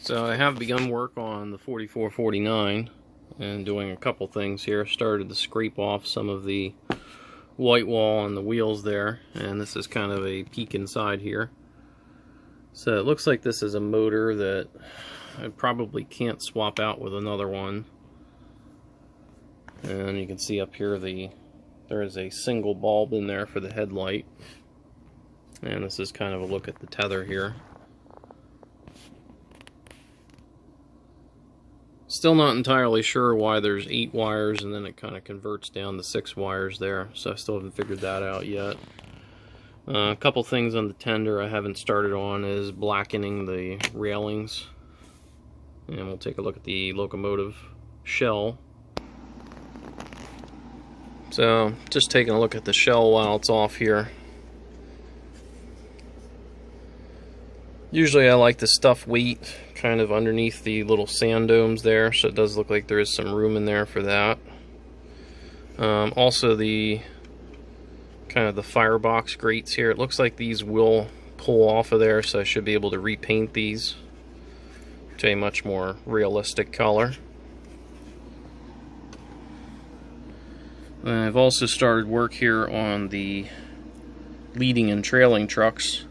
So I have begun work on the 4449 and doing a couple things here. Started to scrape off some of the white wall on the wheels there, and this is kind of a peek inside here. So it looks like this is a motor that I probably can't swap out with another one. And you can see up here there is a single bulb in there for the headlight. And this is kind of a look at the tether here. Still not entirely sure why there's 8 wires and then it kind of converts down to 6 wires there, so I still haven't figured that out yet. A couple things on the tender I haven't started on is blackening the railings, and we'll take a look at the locomotive shell. So just taking a look at the shell while it's off here. Usually I like to stuff weight kind of underneath the little sand domes there, so it does look like there is some room in there for that. Also the kind of the firebox grates here, it looks like these will pull off of there, so I should be able to repaint these to a much more realistic color. And I've also started work here on the leading and trailing trucks.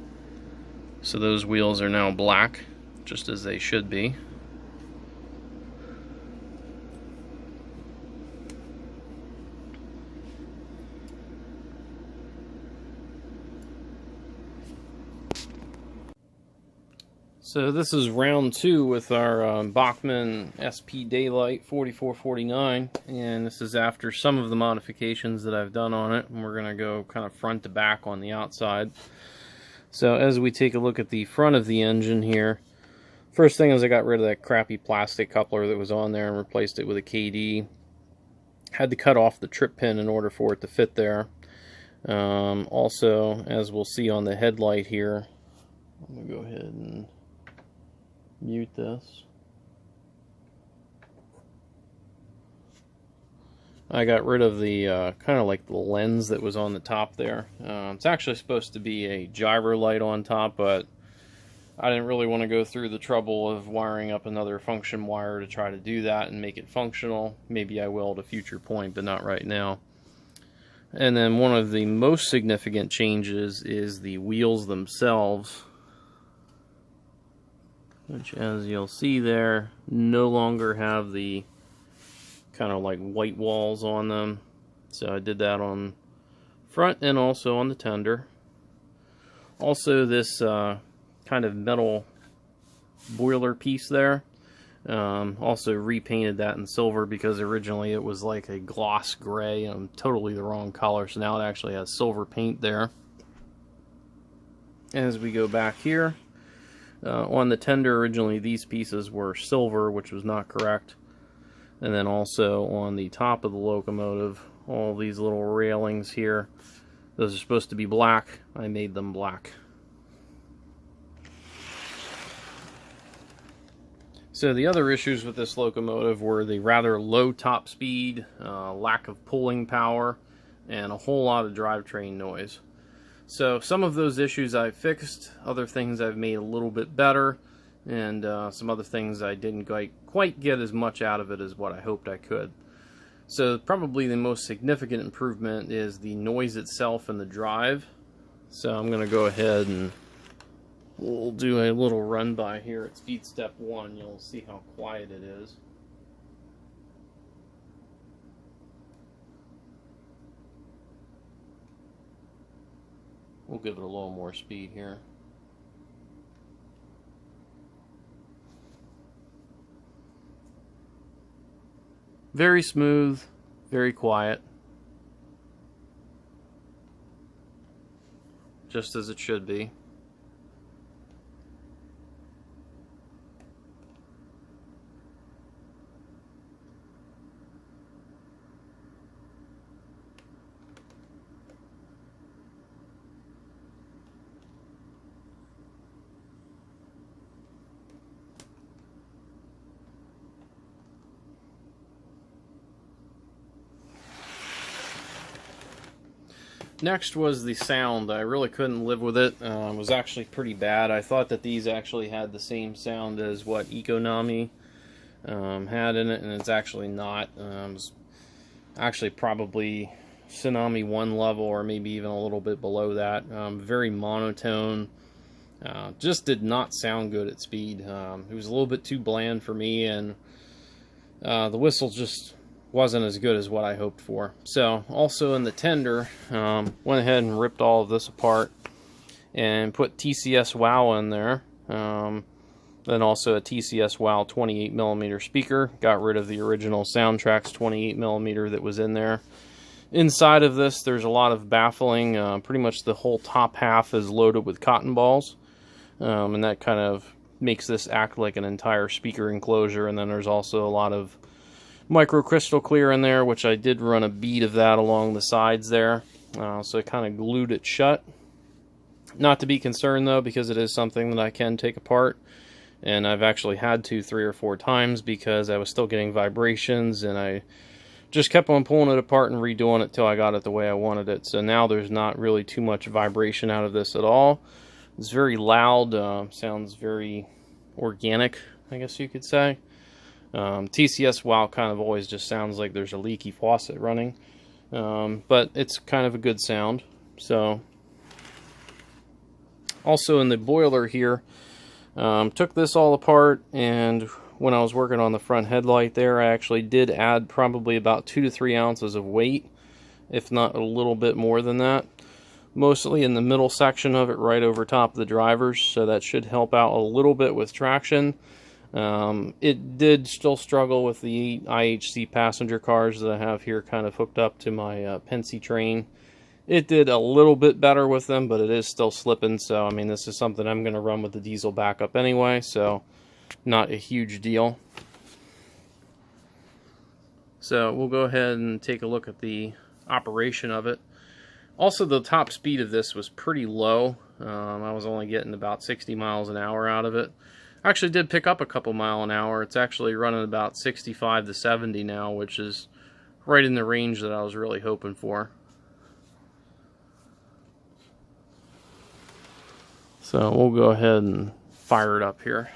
So those wheels are now black, just as they should be. So this is round 2 with our Bachmann SP Daylight 4449, and this is after some of the modifications that I've done on it, and we're going to go kind of front to back on the outside. So as we take a look at the front of the engine here, first thing is I got rid of that crappy plastic coupler that was on there and replaced it with a KD. Had to cut off the trip pin in order for it to fit there. Also, as we'll see on the headlight here, I'm going to go ahead and mute this. I got rid of the kind of like the lens that was on the top there. It's actually supposed to be a gyro light on top, but I didn't really want to go through the trouble of wiring up another function wire to try to do that and make it functional. Maybe I will at a future point, but not right now. And then one of the most significant changes is the wheels themselves, which, as you'll see there, no longer have the kind of like white walls on them. So I did that on front and also on the tender. Also this kind of metal boiler piece there, also repainted that in silver because originally it was like a gloss gray and totally the wrong color, so now it actually has silver paint there. As we go back here, on the tender originally these pieces were silver, which was not correct. And then also on the top of the locomotive, all these little railings here, those are supposed to be black. I made them black. So the other issues with this locomotive were the rather low top speed, lack of pulling power, and a whole lot of drivetrain noise. So some of those issues I fixed, other things I've made a little bit better, and some other things I didn't quite get as much out of it as what I hoped I could. So probably the most significant improvement is the noise itself and the drive. So I'm going to go ahead and we'll do a little run by here at speed step 1. You'll see how quiet it is. We'll give it a little more speed here. Very smooth, very quiet. Just as it should be. Next was the sound. I really couldn't live with it. It was actually pretty bad. I thought that these actually had the same sound as what Econami had in it, and it's actually not. It's actually probably Tsunami 1 level, or maybe even a little bit below that. Very monotone. Just did not sound good at speed. It was a little bit too bland for me, and the whistle just wasn't as good as what I hoped for. So, also in the tender, went ahead and ripped all of this apart and put TCS WOW in there. Then also a TCS WOW 28mm speaker. Got rid of the original Soundtrax 28mm that was in there. Inside of this, there's a lot of baffling. Pretty much the whole top half is loaded with cotton balls. And that kind of makes this act like an entire speaker enclosure. And then there's also a lot of micro crystal clear in there, which I did run a bead of that along the sides there. So it kind of glued it shut. Not to be concerned though, because it is something that I can take apart. And I've actually had to 3 or 4 times because I was still getting vibrations, and I just kept on pulling it apart and redoing it till I got it the way I wanted it. So now there's not really too much vibration out of this at all. It's very loud, sounds very organic, I guess you could say. TCS WOW kind of always just sounds like there's a leaky faucet running. But it's kind of a good sound. So, also in the boiler here, took this all apart, and when I was working on the front headlight there, I actually did add probably about 2 to 3 ounces of weight, if not a little bit more than that. Mostly in the middle section of it, right over top of the drivers, so that should help out a little bit with traction. It did still struggle with the IHC passenger cars that I have here kind of hooked up to my Pennsy train. It did a little bit better with them, but it is still slipping, so I mean, this is something I'm going to run with the diesel backup anyway, so not a huge deal. So we'll go ahead and take a look at the operation of it. Also, the top speed of this was pretty low. I was only getting about 60 miles an hour out of it. I actually did pick up a couple mile an hour. It's actually running about 65 to 70 now, which is right in the range that I was really hoping for. So we'll go ahead and fire it up here.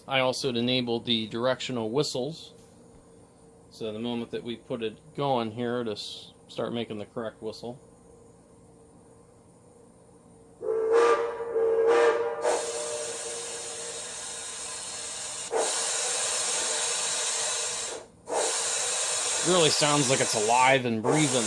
I also enabled the directional whistles. So the moment that we put it going here, to start making the correct whistle. Really sounds like it's alive and breathing.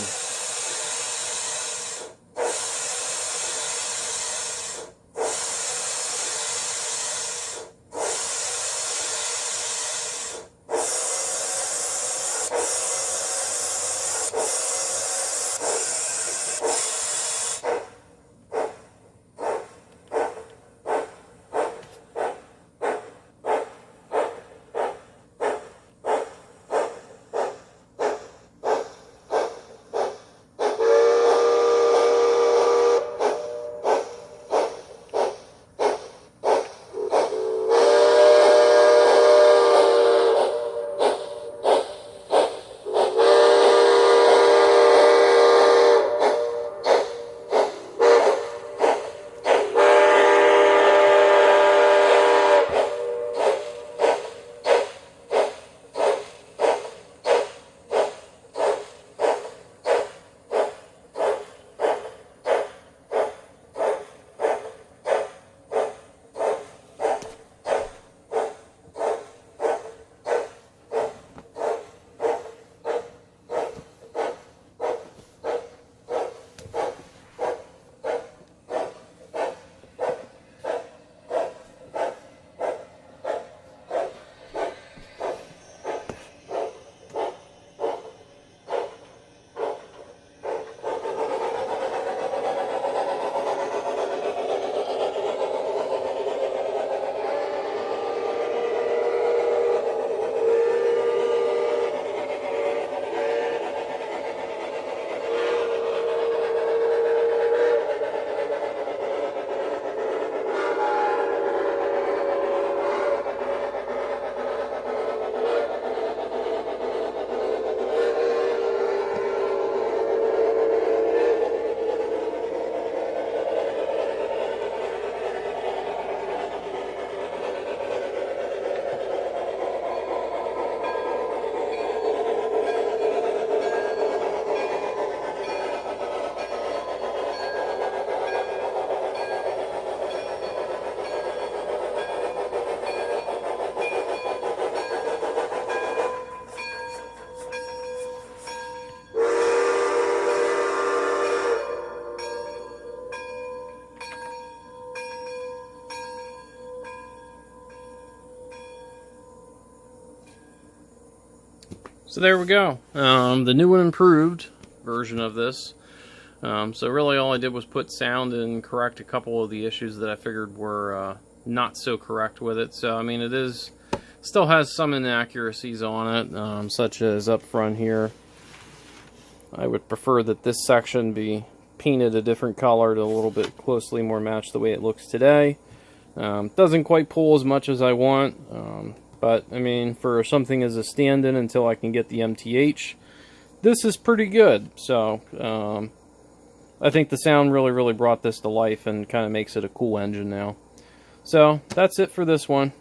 So there we go. The new and improved version of this. So really all I did was put sound and correct a couple of the issues that I figured were not so correct with it. So I mean, it is still has some inaccuracies on it, such as up front here. I would prefer that this section be painted a different color to a little bit closely more match the way it looks today. Doesn't quite pull as much as I want, but I mean, for something as a stand-in until I can get the MTH, this is pretty good. So I think the sound really brought this to life and kind of makes it a cool engine now. So that's it for this one.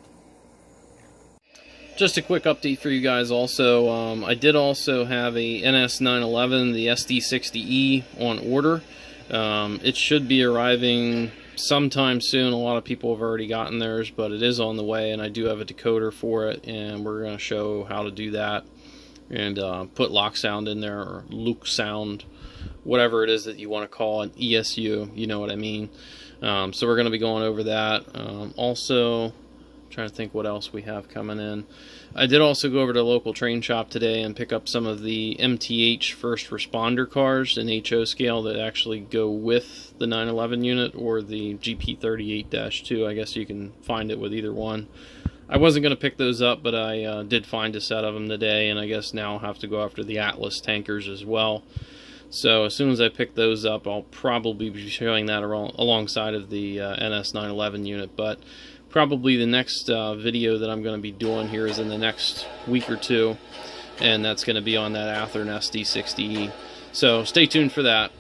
Just a quick update for you guys also. I did also have a NS911, the SD60E, on order. It should be arriving sometime soon. A lot of people have already gotten theirs, but it is on the way, and I do have a decoder for it, and we're going to show how to do that and put lock sound in there, or Luke sound, whatever it is that you want to call it, ESU, you know what I mean. So we're going to be going over that. Also, trying to think what else we have coming in. I did also go over to the local train shop today and pick up some of the MTH first responder cars in HO scale that actually go with the 911 unit or the GP38-2. I guess you can find it with either one. I wasn't going to pick those up, but I did find a set of them today, and I guess now I'll have to go after the Atlas tankers as well. So as soon as I pick those up, I'll probably be showing that alongside of the NS911 unit, but probably the next video that I'm going to be doing here is in the next week or two, and that's going to be on that Athearn SD60E. So stay tuned for that.